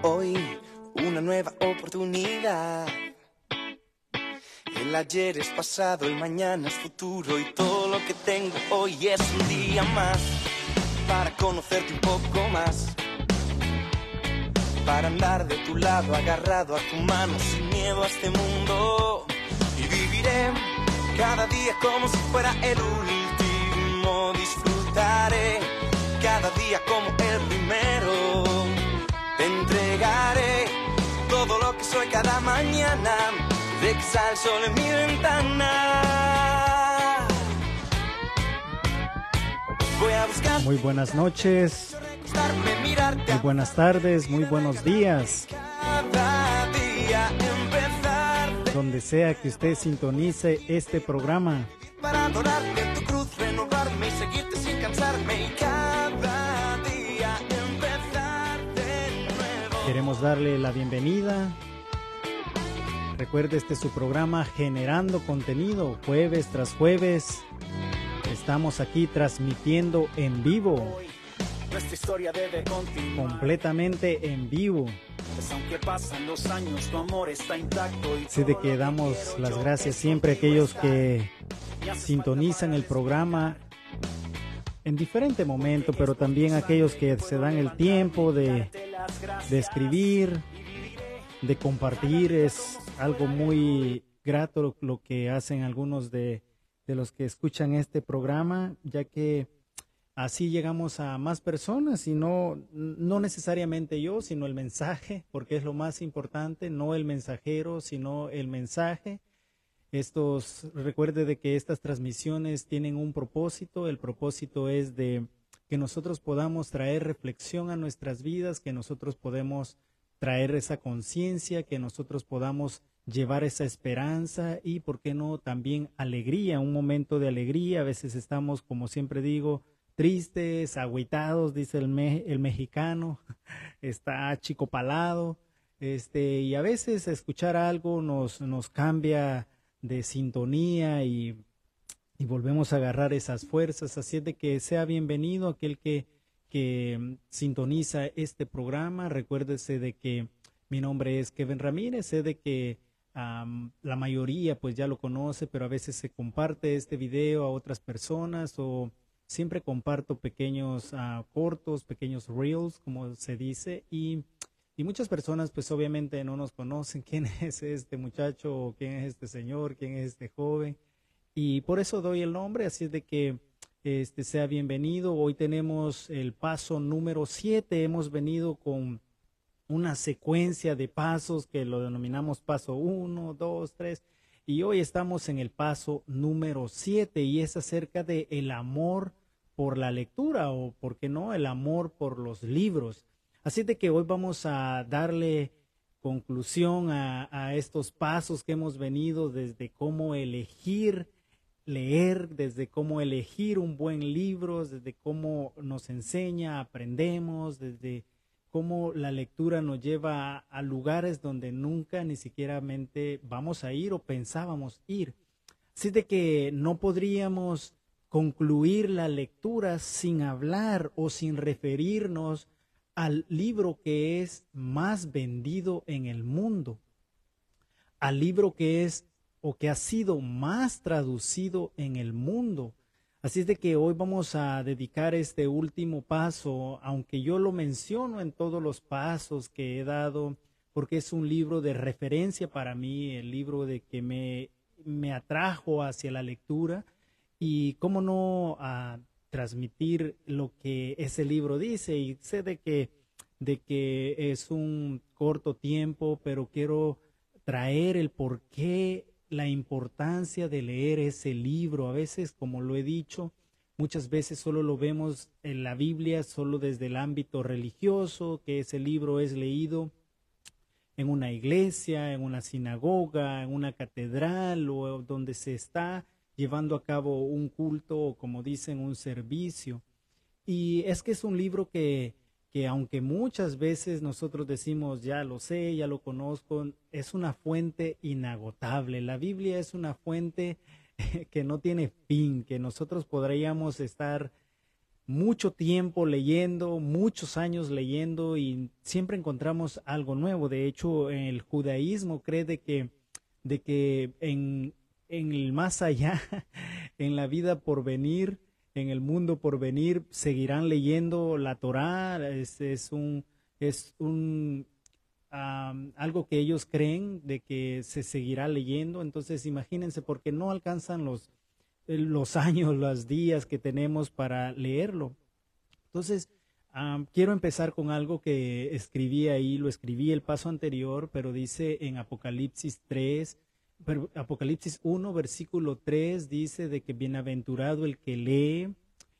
Hoy una nueva oportunidad. El ayer es pasado, el mañana es futuro y todo lo que tengo hoy es un día más para conocerte un poco más, para andar de tu lado agarrado a tu mano sin miedo a este mundo, y viviré cada día como si fuera el último. Disfrutaré cada día como el primero. Te entregaré todo lo que soy cada mañana, de que sale el sol en mi ventana. Voy a buscar. Muy buenas noches, muy buenas tardes, muy buenos días. Cada día empezar. Donde sea que usted sintonice este programa, Para adorarte en tu cruz, renovarme y seguirte sin cansarme. Y cada día empezar de nuevo. queremos darle la bienvenida. Recuerde, este es su programa Generando Contenido, jueves tras jueves. Estamos aquí transmitiendo en vivo, Nuestra historia debe continuar. completamente en vivo. Pues aunque pasan los años, tu amor está intacto. Y Así de que damos las gracias siempre a aquellos que sintonizan el programa en diferente momento, pero también a aquellos que se dan el tiempo de escribir, de compartir. Es algo muy grato lo que hacen algunos de los que escuchan este programa, ya que así llegamos a más personas, y no necesariamente yo, sino el mensaje, porque es lo más importante, no el mensajero, sino el mensaje. Recuerde de que estas transmisiones tienen un propósito. El propósito es de que nosotros podamos traer reflexión a nuestras vidas, que nosotros podemos traer esa conciencia, que nosotros podamos llevar esa esperanza y, ¿por qué no?, también alegría, un momento de alegría. A veces estamos, como siempre digo, tristes, agüitados, dice el mexicano, está achicopalado, y a veces escuchar algo nos cambia de sintonía y volvemos a agarrar esas fuerzas. Así es de que sea bienvenido aquel que sintoniza este programa. Recuérdese de que mi nombre es Kevin Ramírez. Sé de que la mayoría pues ya lo conoce, pero a veces se comparte este video a otras personas, o siempre comparto pequeños cortos, pequeños reels, como se dice, y muchas personas pues obviamente no nos conocen. ¿Quién es este muchacho? ¿O quién es este señor? ¿Quién es este joven? Y por eso doy el nombre. Así es de que sea bienvenido. Hoy tenemos el paso número 7. Hemos venido con una secuencia de pasos que lo denominamos paso 1, 2, 3. Y hoy estamos en el paso número 7, y es acerca de el amor por la lectura, o, ¿por qué no?, el amor por los libros. Así de que hoy vamos a darle conclusión a estos pasos que hemos venido, desde cómo elegir leer, desde cómo elegir un buen libro, desde cómo nos enseña, aprendemos, desde cómo la lectura nos lleva a lugares donde nunca ni siquiera vamos a ir o pensábamos ir. Así de que no podríamos concluir la lectura sin hablar o sin referirnos al libro que es más vendido en el mundo, al libro que es o que ha sido más traducido en el mundo. Así es de que hoy vamos a dedicar este último paso, aunque yo lo menciono en todos los pasos que he dado, porque es un libro de referencia para mí, el libro de que me atrajo hacia la lectura, y cómo no transmitir lo que ese libro dice. Y sé de que es un corto tiempo, pero quiero traer el porqué, la importancia de leer ese libro. A veces, como lo he dicho, muchas veces solo lo vemos en la Biblia, solo desde el ámbito religioso, que ese libro es leído en una iglesia, en una sinagoga, en una catedral, o donde se está llevando a cabo un culto, o como dicen, un servicio. Y es que es un libro que aunque muchas veces nosotros decimos, ya lo sé, ya lo conozco, es una fuente inagotable. La Biblia es una fuente que no tiene fin, que nosotros podríamos estar mucho tiempo leyendo, muchos años leyendo y siempre encontramos algo nuevo. De hecho, el judaísmo cree de que en el más allá, en la vida por venir, en el mundo por venir, seguirán leyendo la Torá. Es algo que ellos creen de que se seguirá leyendo. Entonces, imagínense, porque no alcanzan los años, los días que tenemos para leerlo. Entonces, quiero empezar con algo que escribí ahí, lo escribí el paso anterior, pero dice en Apocalipsis 1, versículo 3, dice de que bienaventurado el que lee,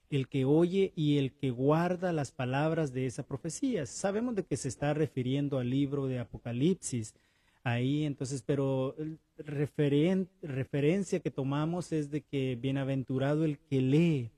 el que oye y el que guarda las palabras de esa profecía. Sabemos de que se está refiriendo al libro de Apocalipsis ahí, entonces, pero referencia que tomamos es de que bienaventurado el que lee.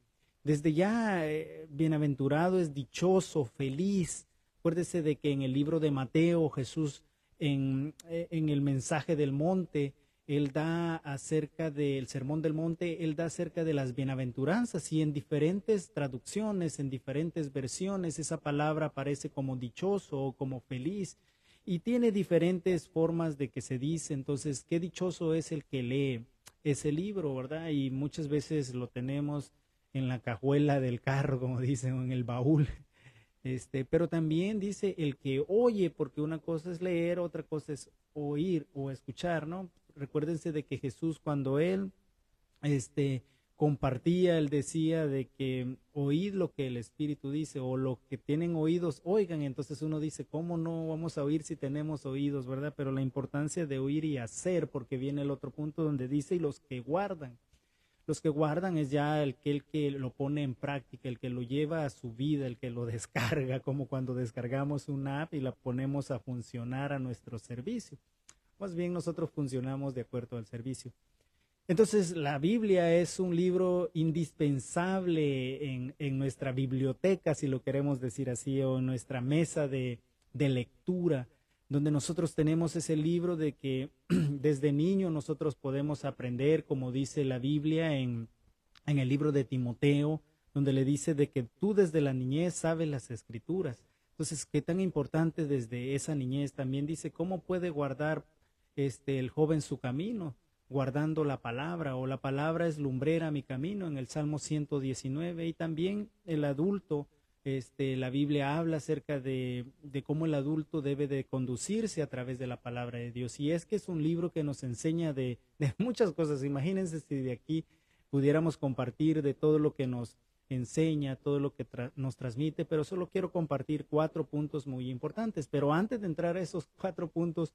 Desde ya, bienaventurado es dichoso, feliz. Acuérdese de que en el libro de Mateo, Jesús, en el mensaje del monte, él da acerca del sermón del monte, él da acerca de las bienaventuranzas, y en diferentes traducciones, en diferentes versiones, esa palabra aparece como dichoso o como feliz, y tiene diferentes formas de que se dice. Entonces, qué dichoso es el que lee ese libro, ¿verdad? Y muchas veces lo tenemos en la cajuela del carro, como dicen, o en el baúl. Pero también dice el que oye, porque una cosa es leer, otra cosa es oír o escuchar, ¿no? Recuérdense de que Jesús, cuando él compartía, él decía de que oíd lo que el Espíritu dice, o lo que tienen oídos, oigan. Entonces uno dice, ¿cómo no vamos a oír si tenemos oídos, verdad? Pero la importancia de oír y hacer, porque viene el otro punto donde dice, y los que guardan. Los que guardan es ya el que lo pone en práctica, el que lo lleva a su vida, el que lo descarga, como cuando descargamos una app y la ponemos a funcionar a nuestro servicio. Más bien nosotros funcionamos de acuerdo al servicio. Entonces, la Biblia es un libro indispensable en nuestra biblioteca, si lo queremos decir así, o en nuestra mesa de lectura, donde nosotros tenemos ese libro de que desde niño nosotros podemos aprender, como dice la Biblia en el libro de Timoteo, donde le dice de que tú desde la niñez sabes las Escrituras. Entonces, qué tan importante desde esa niñez. También dice cómo puede guardar el joven su camino, guardando la palabra, o la palabra es lumbrera a mi camino, en el Salmo 119. Y también el adulto, la Biblia habla acerca de cómo el adulto debe de conducirse a través de la palabra de Dios. Y es que es un libro que nos enseña de muchas cosas. Imagínense si de aquí pudiéramos compartir de todo lo que nos enseña, todo lo que nos transmite, pero solo quiero compartir 4 puntos muy importantes. Pero antes de entrar a esos 4 puntos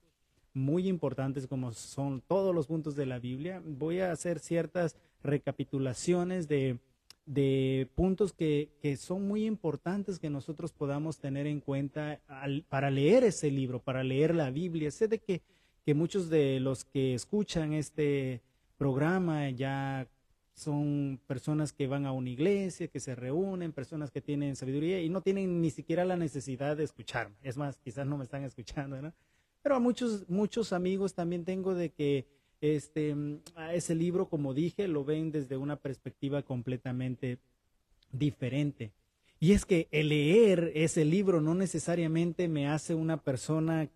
muy importantes, como son todos los puntos de la Biblia, voy a hacer ciertas recapitulaciones de puntos que son muy importantes que nosotros podamos tener en cuenta para leer ese libro, para leer la Biblia. Sé de que muchos de los que escuchan este programa ya son personas que van a una iglesia, que se reúnen, personas que tienen sabiduría y no tienen ni siquiera la necesidad de escucharme. Es más, quizás no me están escuchando, ¿no? Pero a muchos amigos también tengo de que ese libro, como dije, lo ven desde una perspectiva completamente diferente. Y es que el leer ese libro no necesariamente me hace una persona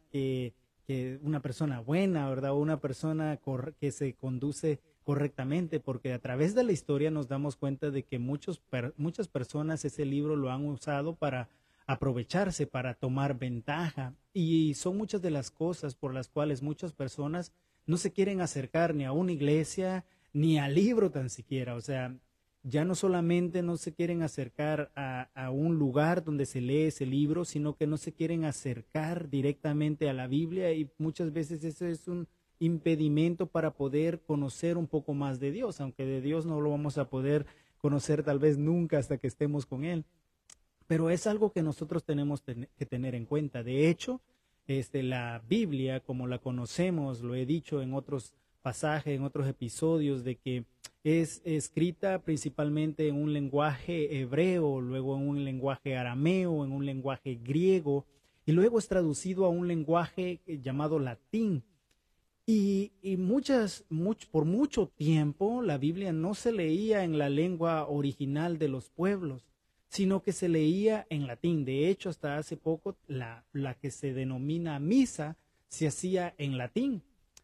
una persona buena, ¿verdad? O una persona que se conduce correctamente, porque a través de la historia nos damos cuenta de que muchas personas ese libro lo han usado para aprovecharse, para tomar ventaja, y son muchas de las cosas por las cuales muchas personas no se quieren acercar ni a una iglesia ni al libro tan siquiera. O sea, ya no solamente no se quieren acercar a un lugar donde se lee ese libro, sino que no se quieren acercar directamente a la Biblia, y muchas veces eso es un impedimento para poder conocer un poco más de Dios, aunque de Dios no lo vamos a poder conocer tal vez nunca hasta que estemos con Él. Pero es algo que nosotros tenemos que tener en cuenta. De hecho, la Biblia, como la conocemos, lo he dicho en otros pasajes, en otros episodios, de que es escrita principalmente en un lenguaje hebreo, luego en un lenguaje arameo, en un lenguaje griego, y luego es traducido a un lenguaje llamado latín. Y por mucho tiempo la Biblia no se leía en la lengua original de los pueblos, sino que se leía en latín. De hecho, hasta hace poco la que se denomina misa se hacía en latín.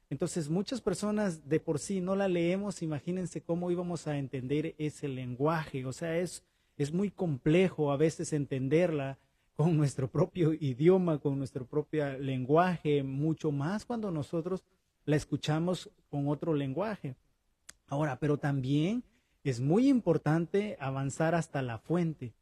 Entonces, muchas personas de por sí no la leemos, imagínense cómo íbamos a entender ese lenguaje. O sea, es muy complejo a veces entenderla con nuestro propio idioma, con nuestro propio lenguaje, mucho más cuando nosotros la escuchamos con otro lenguaje. Ahora, pero también es muy importante avanzar hasta la fuente.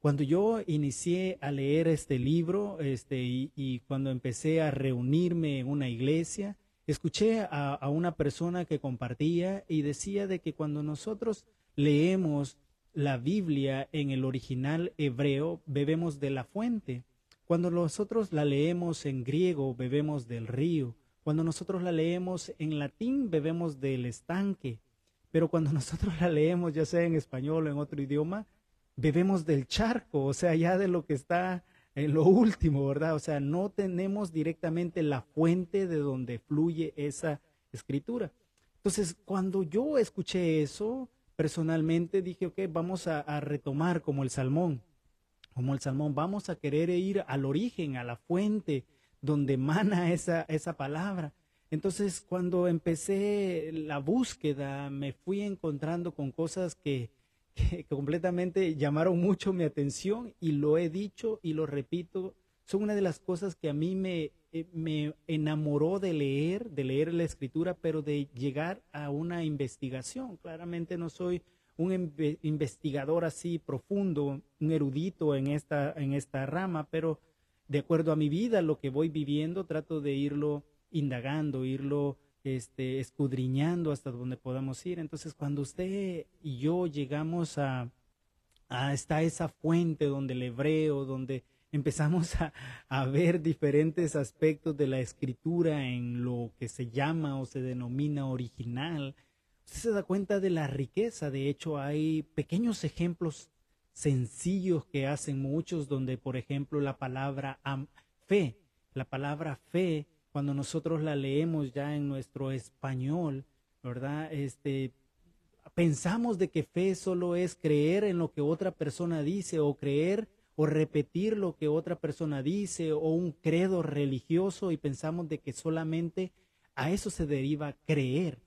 Cuando yo inicié a leer este libro y cuando empecé a reunirme en una iglesia, escuché a una persona que compartía y decía de que cuando nosotros leemos la Biblia en el original hebreo, bebemos de la fuente. Cuando nosotros la leemos en griego, bebemos del río. Cuando nosotros la leemos en latín, bebemos del estanque. Pero cuando nosotros la leemos, ya sea en español o en otro idioma, bebemos del charco, o sea, ya de lo que está en lo último, ¿verdad? O sea, no tenemos directamente la fuente de donde fluye esa escritura. Entonces, cuando yo escuché eso, personalmente dije, ok, vamos a retomar como el salmón, vamos a querer ir al origen, a la fuente donde emana esa palabra. Entonces, cuando empecé la búsqueda, me fui encontrando con cosas que completamente llamaron mucho mi atención y lo he dicho y lo repito, son una de las cosas que a mí me enamoró de leer la escritura, pero de llegar a una investigación. Claramente no soy un investigador así profundo, un erudito en esta rama, pero de acuerdo a mi vida, lo que voy viviendo, trato de irlo indagando, irlo escudriñando hasta donde podamos ir. Entonces, cuando usted y yo llegamos hasta esa fuente donde el hebreo, donde empezamos a ver diferentes aspectos de la escritura en lo que se llama o se denomina original, usted se da cuenta de la riqueza. De hecho, hay pequeños ejemplos sencillos que hacen muchos, donde, por ejemplo, la palabra fe, cuando nosotros la leemos ya en nuestro español, ¿verdad? Pensamos de que fe solo es creer en lo que otra persona dice, o creer o repetir lo que otra persona dice, o un credo religioso, y pensamos de que solamente a eso se deriva creer.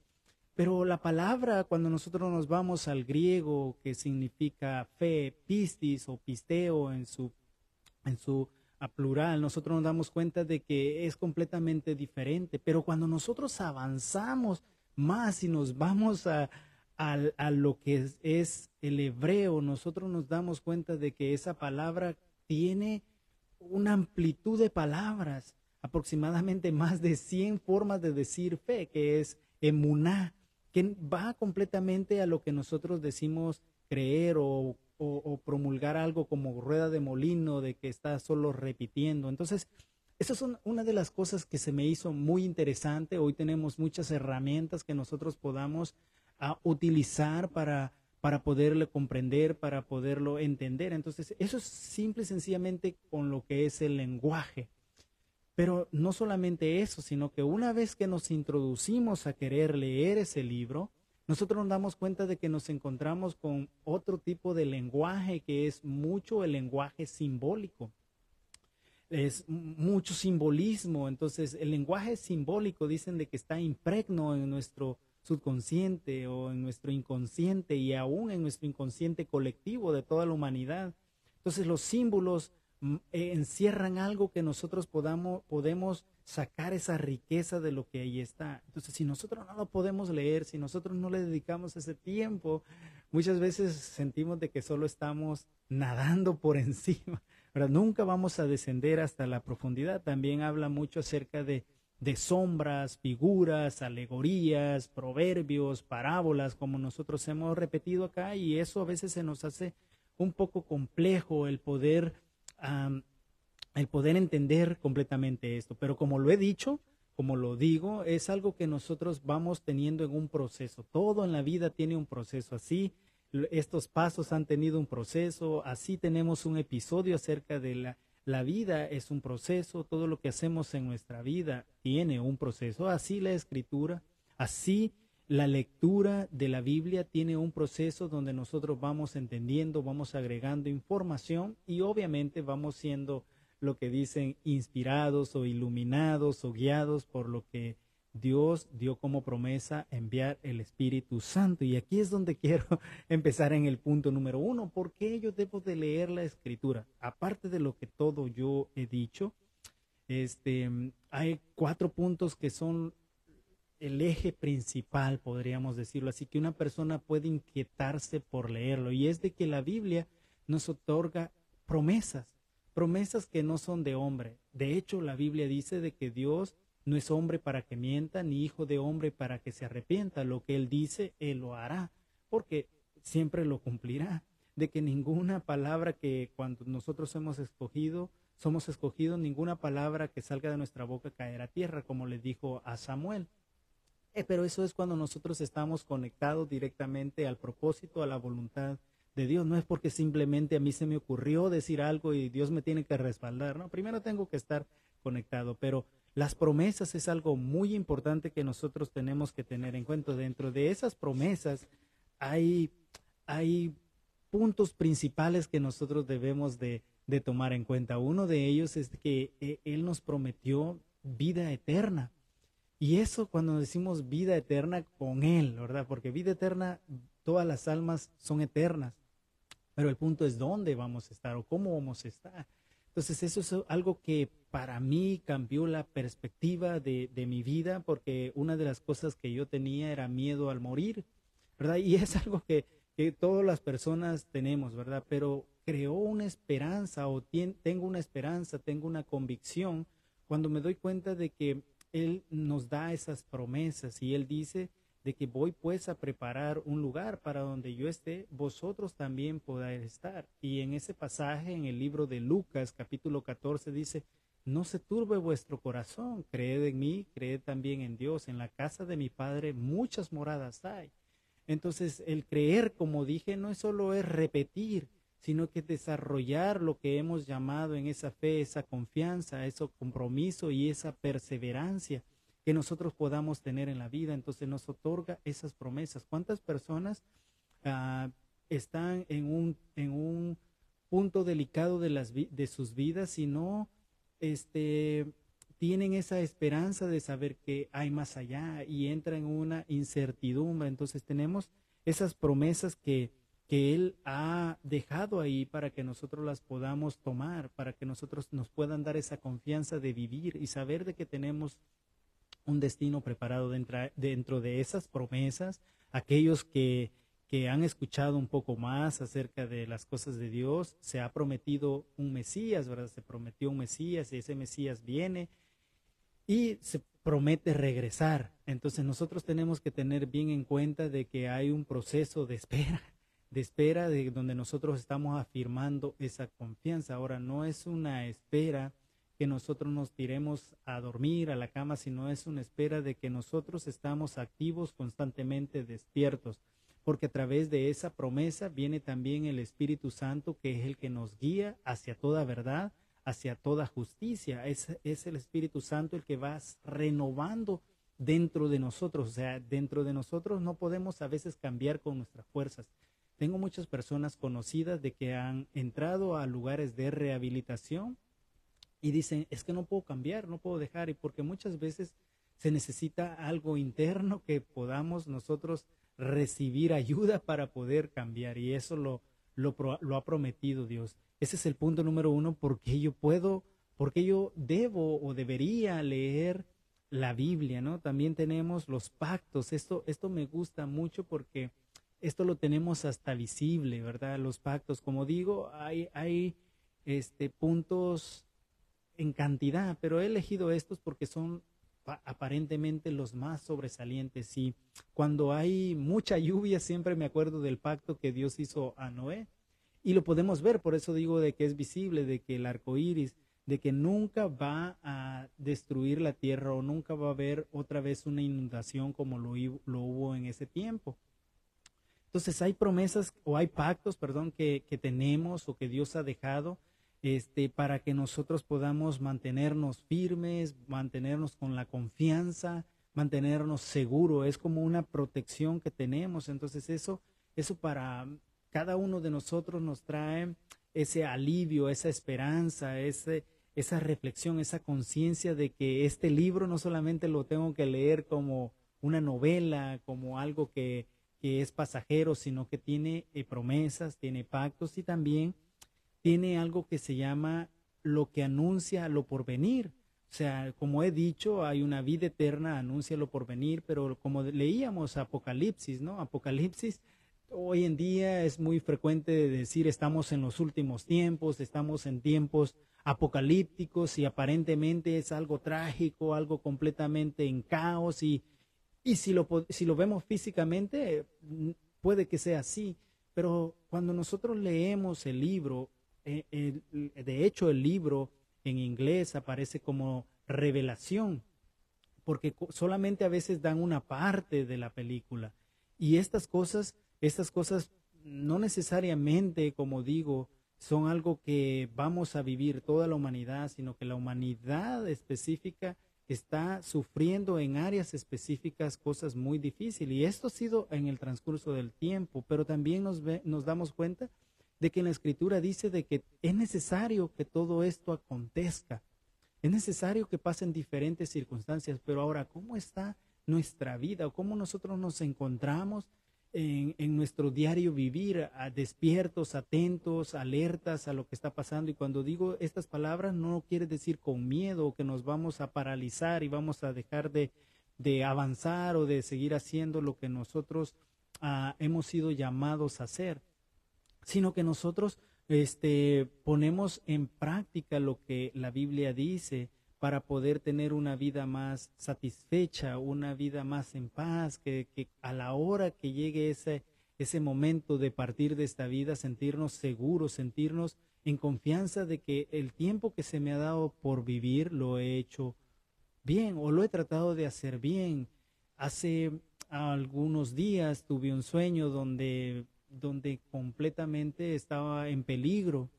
Pero la palabra, cuando nosotros nos vamos al griego, que significa fe, pistis o pisteo en su a plural, nosotros nos damos cuenta de que es completamente diferente. Pero cuando nosotros avanzamos más y nos vamos a lo que es el hebreo, nosotros nos damos cuenta de que esa palabra tiene una amplitud de palabras, aproximadamente más de 100 formas de decir fe, que es emuná, que va completamente a lo que nosotros decimos creer o promulgar algo como rueda de molino, de que está solo repitiendo. Entonces, esas son una de las cosas que se me hizo muy interesante. Hoy tenemos muchas herramientas que nosotros podamos utilizar para poderlo comprender, para poderlo entender. Entonces, eso es simple y sencillamente con lo que es el lenguaje. Pero no solamente eso, sino que una vez que nos introducimos a querer leer ese libro, nosotros nos damos cuenta de que nos encontramos con otro tipo de lenguaje, que es mucho el lenguaje simbólico. Es mucho simbolismo. Entonces, el lenguaje simbólico dicen de que está impregno en nuestro subconsciente o en nuestro inconsciente, y aún en nuestro inconsciente colectivo de toda la humanidad. Entonces, los símbolos encierran algo que nosotros podemos sacar esa riqueza de lo que ahí está. Entonces, si nosotros no lo podemos leer, si nosotros no le dedicamos ese tiempo, muchas veces sentimos de que solo estamos nadando por encima, ¿verdad? Nunca vamos a descender hasta la profundidad. También habla mucho acerca de sombras, figuras, alegorías, proverbios, parábolas, como nosotros hemos repetido acá, y eso a veces se nos hace un poco complejo el poder entender completamente esto. Pero como lo he dicho, como lo digo, es algo que nosotros vamos teniendo en un proceso. Todo en la vida tiene un proceso. Así, estos pasos han tenido un proceso. Así tenemos un episodio acerca de la vida es un proceso. Todo lo que hacemos en nuestra vida tiene un proceso. Así la escritura, así la lectura de la Biblia tiene un proceso donde nosotros vamos entendiendo, vamos agregando información y obviamente vamos siendo lo que dicen inspirados o iluminados o guiados por lo que Dios dio como promesa enviar el Espíritu Santo. Y aquí es donde quiero empezar en el punto número 1. ¿Por qué yo debo de leer la Escritura? Aparte de lo que todo yo he dicho, hay 4 puntos que son el eje principal, podríamos decirlo así, que una persona puede inquietarse por leerlo. Y es de que la Biblia nos otorga promesas que no son de hombre. De hecho, la Biblia dice de que Dios no es hombre para que mienta, ni hijo de hombre para que se arrepienta. Lo que Él dice, Él lo hará, porque siempre lo cumplirá. De que ninguna palabra que cuando nosotros somos escogidos, ninguna palabra que salga de nuestra boca caerá a tierra, como le dijo a Samuel. Pero eso es cuando nosotros estamos conectados directamente al propósito, a la voluntad de Dios. No es porque simplemente a mí se me ocurrió decir algo y Dios me tiene que respaldar, ¿no? Primero tengo que estar conectado, pero las promesas es algo muy importante que nosotros tenemos que tener en cuenta. Dentro de esas promesas hay puntos principales que nosotros debemos de tomar en cuenta. Uno de ellos es que Él nos prometió vida eterna. Y eso cuando decimos vida eterna con Él, ¿verdad? Porque vida eterna, todas las almas son eternas. Pero el punto es dónde vamos a estar o cómo vamos a estar. Entonces eso es algo que para mí cambió la perspectiva de mi vida, porque una de las cosas que yo tenía era miedo al morir, ¿verdad? Y es algo que todas las personas tenemos, ¿verdad? Pero creó una esperanza tengo una esperanza, tengo una convicción cuando me doy cuenta de que Él nos da esas promesas y Él dice de que voy pues a preparar un lugar para donde yo esté, vosotros también podáis estar. Y en ese pasaje, en el libro de Lucas, capítulo 14, dice, no se turbe vuestro corazón, creed en mí, creed también en Dios. En la casa de mi Padre muchas moradas hay. Entonces, el creer, como dije, no solo es repetir, sino que desarrollar lo que hemos llamado en esa fe, esa confianza, ese compromiso y esa perseverancia que nosotros podamos tener en la vida. Entonces nos otorga esas promesas. ¿Cuántas personas están en un punto delicado de sus vidas y no tienen esa esperanza de saber que hay más allá y entran en una incertidumbre? Entonces tenemos esas promesas que Él ha dejado ahí para que nosotros las podamos tomar, para que nosotros nos puedan dar esa confianza de vivir y saber de que tenemos un destino preparado dentro de esas promesas. Aquellos que han escuchado un poco más acerca de las cosas de Dios, se ha prometido un Mesías, ¿verdad? Se prometió un Mesías y ese Mesías viene y se promete regresar. Entonces nosotros tenemos que tener bien en cuenta de que hay un proceso de espera de donde nosotros estamos afirmando esa confianza. Ahora, no es una espera que nosotros nos tiremos a dormir a la cama, sino es una espera de que nosotros estamos activos, constantemente despiertos, porque a través de esa promesa viene también el Espíritu Santo, que es el que nos guía hacia toda verdad, hacia toda justicia. Es el Espíritu Santo el que va renovando dentro de nosotros. O sea, dentro de nosotros no podemos a veces cambiar con nuestras fuerzas. Tengo muchas personas conocidas de que han entrado a lugares de rehabilitación y dicen, es que no puedo cambiar, no puedo dejar, y porque muchas veces se necesita algo interno que podamos nosotros recibir ayuda para poder cambiar, y eso lo ha prometido Dios. Ese es el punto número 1, porque yo debo o debería leer la Biblia, ¿no? También tenemos los pactos. Esto me gusta mucho porque esto lo tenemos hasta visible, ¿verdad? Los pactos, como digo, hay puntos en cantidad, pero he elegido estos porque son aparentemente los más sobresalientes. Y cuando hay mucha lluvia, siempre me acuerdo del pacto que Dios hizo a Noé. Y lo podemos ver, por eso digo de que es visible, de que el arco iris, de que nunca va a destruir la tierra o nunca va a haber otra vez una inundación como lo hubo en ese tiempo. Entonces hay promesas o hay pactos, que tenemos o que Dios ha dejado para que nosotros podamos mantenernos firmes, mantenernos con la confianza, mantenernos seguros, es como una protección que tenemos. Entonces eso para cada uno de nosotros nos trae ese alivio, esa esperanza, esa reflexión, esa conciencia de que este libro no solamente lo tengo que leer como una novela, como algo que es pasajero, sino que tiene promesas, tiene pactos y también tiene algo que se llama lo que anuncia lo por venir. O sea, como he dicho, hay una vida eterna, anuncia lo por venir, pero como leíamos Apocalipsis, ¿no? Apocalipsis, hoy en día es muy frecuente decir estamos en los últimos tiempos, estamos en tiempos apocalípticos y aparentemente es algo trágico, algo completamente en caos y si lo vemos físicamente, puede que sea así, pero cuando nosotros leemos el libro, de hecho el libro en inglés aparece como revelación, porque solamente a veces dan una parte de la película. Y estas cosas no necesariamente, como digo, son algo que vamos a vivir toda la humanidad, sino que la humanidad específica está sufriendo en áreas específicas cosas muy difíciles. Y esto ha sido en el transcurso del tiempo, pero también nos damos cuenta de que en la Escritura dice de que es necesario que todo esto acontezca. Es necesario que pasen diferentes circunstancias, pero ahora, ¿cómo está nuestra vida? ¿O cómo nosotros nos encontramos en nuestro diario vivir, despiertos, atentos, alertas a lo que está pasando? Y cuando digo estas palabras, no quiere decir con miedo o que nos vamos a paralizar y vamos a dejar de avanzar o de seguir haciendo lo que nosotros hemos sido llamados a hacer, sino que nosotros ponemos en práctica lo que la Biblia dice para poder tener una vida más satisfecha, una vida más en paz, que a la hora que llegue ese momento de partir de esta vida, sentirnos seguros, sentirnos en confianza de que el tiempo que se me ha dado por vivir lo he hecho bien o lo he tratado de hacer bien. Hace algunos días tuve un sueño donde completamente estaba en peligro.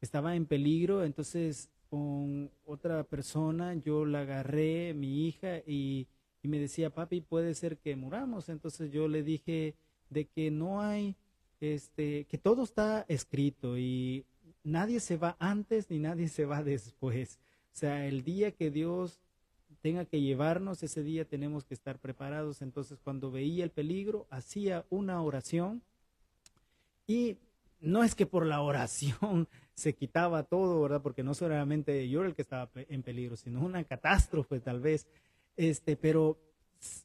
Estaba en peligro, entonces con otra persona yo la agarré, mi hija, y me decía, papi, puede ser que muramos. Entonces yo le dije de que no hay, que todo está escrito y nadie se va antes ni nadie se va después. O sea, el día que Dios tenga que llevarnos, ese día tenemos que estar preparados. Entonces cuando veía el peligro, hacía una oración. Y no es que por la oración se quitaba todo, ¿verdad? Porque no solamente yo era el que estaba en peligro, sino una catástrofe tal vez. Pero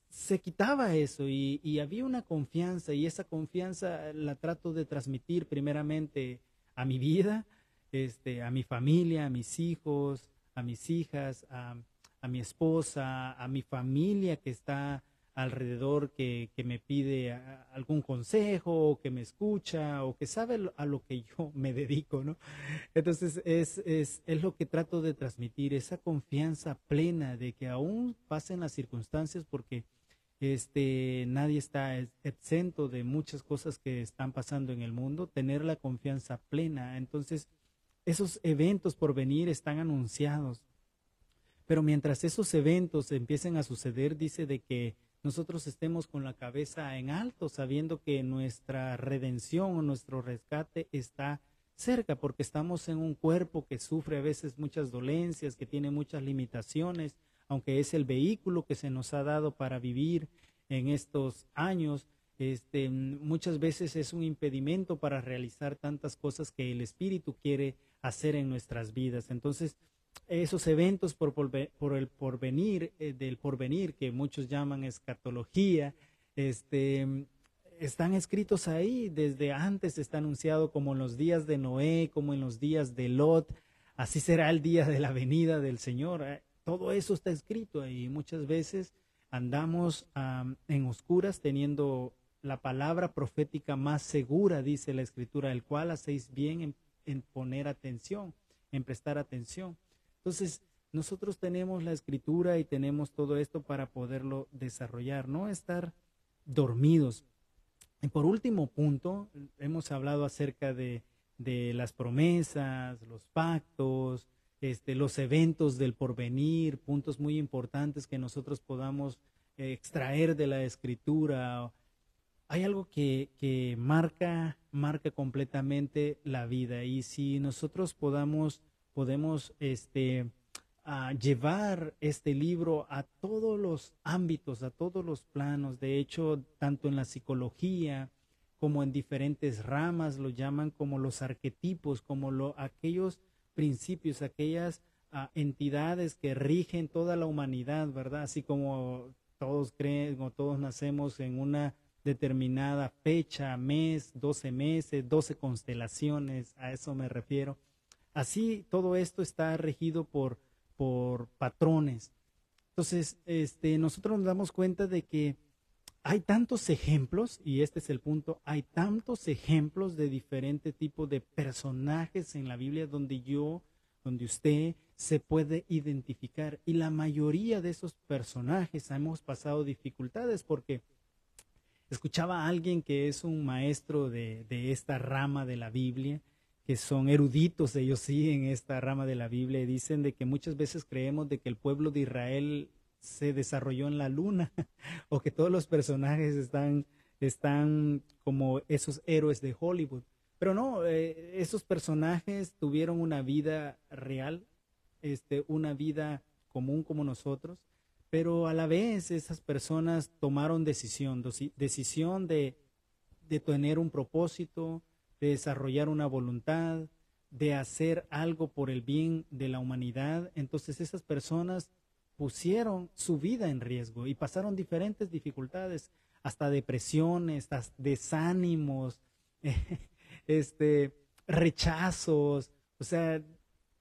se quitaba eso y había una confianza y esa confianza la trato de transmitir primeramente a mi vida, a mi familia, a mis hijos, a mis hijas, a mi esposa, a mi familia que está alrededor, que me pide algún consejo, o que me escucha, o que sabe a lo que yo me dedico, ¿no? Entonces es lo que trato de transmitir, esa confianza plena de que aún pasen las circunstancias, porque nadie está exento de muchas cosas que están pasando en el mundo, tener la confianza plena. Entonces, esos eventos por venir están anunciados. Pero mientras esos eventos empiecen a suceder, dice de que nosotros estemos con la cabeza en alto, sabiendo que nuestra redención o nuestro rescate está cerca, porque estamos en un cuerpo que sufre a veces muchas dolencias, que tiene muchas limitaciones, aunque es el vehículo que se nos ha dado para vivir en estos años. Muchas veces es un impedimento para realizar tantas cosas que el Espíritu quiere hacer en nuestras vidas. Entonces, esos eventos por el porvenir, del porvenir, que muchos llaman escatología, están escritos ahí, desde antes está anunciado, como en los días de Noé, como en los días de Lot, así será el día de la venida del Señor. Todo eso está escrito ahí. Muchas veces andamos en oscuras teniendo la palabra profética más segura, dice la Escritura, el cual hacéis bien en poner atención, en prestar atención. Entonces, nosotros tenemos la Escritura y tenemos todo esto para poderlo desarrollar, no estar dormidos. Y por último punto, hemos hablado acerca de las promesas, los pactos, los eventos del porvenir, puntos muy importantes que nosotros podamos extraer de la Escritura. Hay algo que marca completamente la vida, y si nosotros podemos llevar este libro a todos los ámbitos, a todos los planos. De hecho, tanto en la psicología como en diferentes ramas lo llaman como los arquetipos, como aquellos principios, aquellas entidades que rigen toda la humanidad, ¿verdad? Así como todos creen o todos nacemos en una determinada fecha, mes, 12 meses, 12 constelaciones, a eso me refiero. Así todo esto está regido por patrones. Entonces, nosotros nos damos cuenta de que hay tantos ejemplos, y este es el punto, hay tantos ejemplos de diferente tipo de personajes en la Biblia donde usted se puede identificar. Y la mayoría de esos personajes hemos pasado dificultades, porque escuchaba a alguien que es un maestro de esta rama de la Biblia, que son eruditos, ellos sí, en esta rama de la Biblia, y dicen de que muchas veces creemos de que el pueblo de Israel se desarrolló en la luna, o que todos los personajes están como esos héroes de Hollywood. Pero no, esos personajes tuvieron una vida real, una vida común como nosotros, pero a la vez esas personas tomaron decisión de tener un propósito, de desarrollar una voluntad, de hacer algo por el bien de la humanidad. Entonces esas personas pusieron su vida en riesgo y pasaron diferentes dificultades, hasta depresiones, hasta desánimos, rechazos, o sea,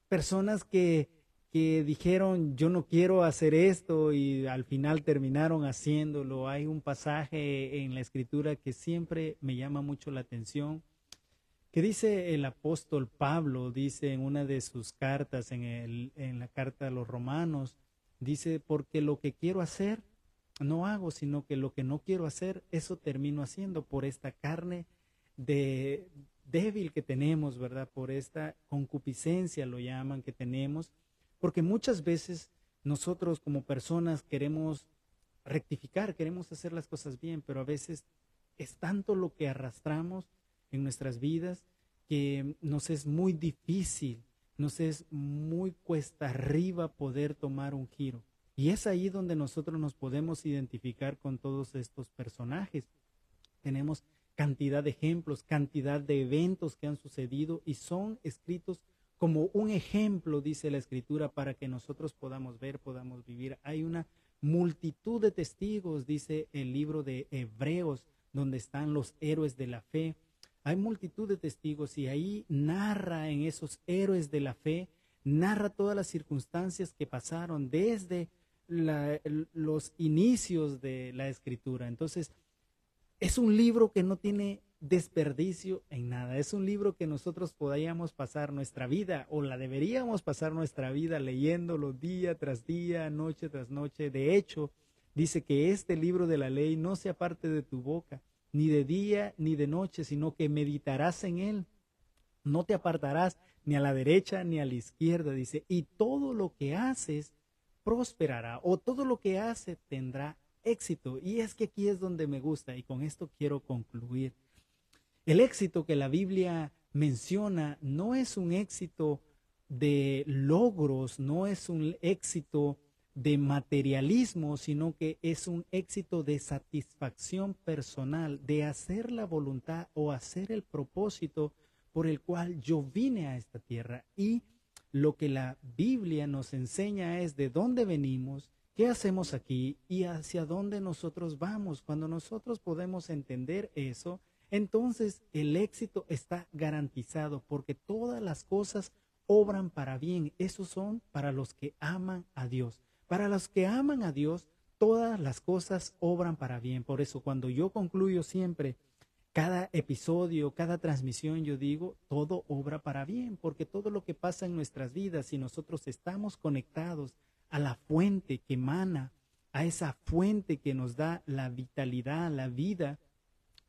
personas que dijeron yo no quiero hacer esto y al final terminaron haciéndolo. Hay un pasaje en la Escritura que siempre me llama mucho la atención, que dice el apóstol Pablo, dice en una de sus cartas, en la carta a los Romanos, dice, porque lo que quiero hacer no hago, sino que lo que no quiero hacer, eso termino haciendo por esta carne débil que tenemos, ¿verdad? Por esta concupiscencia, lo llaman, que tenemos, porque muchas veces nosotros como personas queremos rectificar, queremos hacer las cosas bien, pero a veces es tanto lo que arrastramos en nuestras vidas que nos es muy difícil, nos es muy cuesta arriba poder tomar un giro. Y es ahí donde nosotros nos podemos identificar con todos estos personajes. Tenemos cantidad de ejemplos, cantidad de eventos que han sucedido y son escritos como un ejemplo, dice la Escritura, para que nosotros podamos ver, podamos vivir. Hay una multitud de testigos, dice el libro de Hebreos, donde están los héroes de la fe. Hay multitud de testigos y ahí narra, en esos héroes de la fe, narra todas las circunstancias que pasaron desde los inicios de la Escritura. Entonces, es un libro que no tiene desperdicio en nada. Es un libro que nosotros podríamos pasar nuestra vida, o la deberíamos pasar nuestra vida leyéndolo día tras día, noche tras noche. De hecho, dice que este libro de la ley no se aparte de tu boca, ni de día ni de noche, sino que meditarás en él. No te apartarás ni a la derecha ni a la izquierda, dice, y todo lo que haces prosperará, o todo lo que hace tendrá éxito. Y es que aquí es donde me gusta, y con esto quiero concluir. El éxito que la Biblia menciona no es un éxito de logros, no es un éxito de materialismo, sino que es un éxito de satisfacción personal, de hacer la voluntad o hacer el propósito por el cual yo vine a esta tierra. Y lo que la Biblia nos enseña es de dónde venimos, qué hacemos aquí y hacia dónde nosotros vamos. Cuando nosotros podemos entender eso, entonces el éxito está garantizado, porque todas las cosas obran para bien. Esos son para los que aman a Dios. Para los que aman a Dios, todas las cosas obran para bien. Por eso cuando yo concluyo siempre cada episodio, cada transmisión, yo digo, todo obra para bien, porque todo lo que pasa en nuestras vidas, si nosotros estamos conectados a la fuente que emana, a esa fuente que nos da la vitalidad, la vida,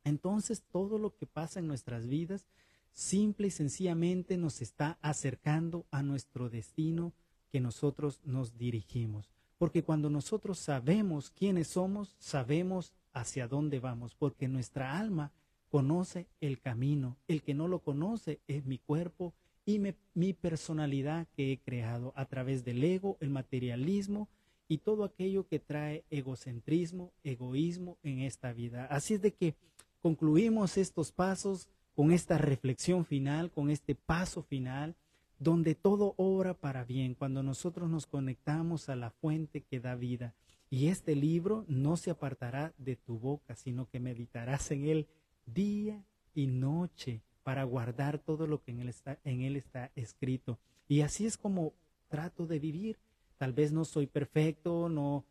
entonces todo lo que pasa en nuestras vidas simple y sencillamente nos está acercando a nuestro destino que nosotros nos dirigimos. Porque cuando nosotros sabemos quiénes somos, sabemos hacia dónde vamos, porque nuestra alma conoce el camino. El que no lo conoce es mi cuerpo y mi personalidad que he creado a través del ego, el materialismo y todo aquello que trae egocentrismo, egoísmo en esta vida. Así es de que concluimos estos pasos con esta reflexión final, con este paso final, donde todo obra para bien, cuando nosotros nos conectamos a la fuente que da vida. Y este libro no se apartará de tu boca, sino que meditarás en él día y noche para guardar todo lo que en él está escrito. Y así es como trato de vivir. Tal vez no soy perfecto, no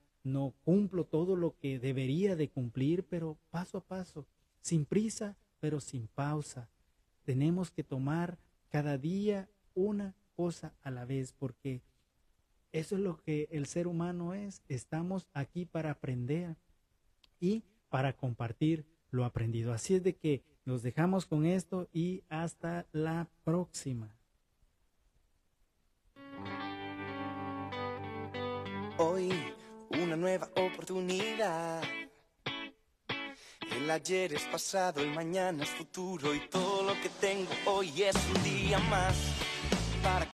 cumplo todo lo que debería de cumplir, pero paso a paso, sin prisa, pero sin pausa. Tenemos que tomar cada día una cosa a la vez, porque eso es lo que el ser humano es. Estamos aquí para aprender y para compartir lo aprendido. Así es de que nos dejamos con esto y hasta la próxima. Hoy una nueva oportunidad. El ayer es pasado, el mañana es futuro y todo lo que tengo hoy es un día más para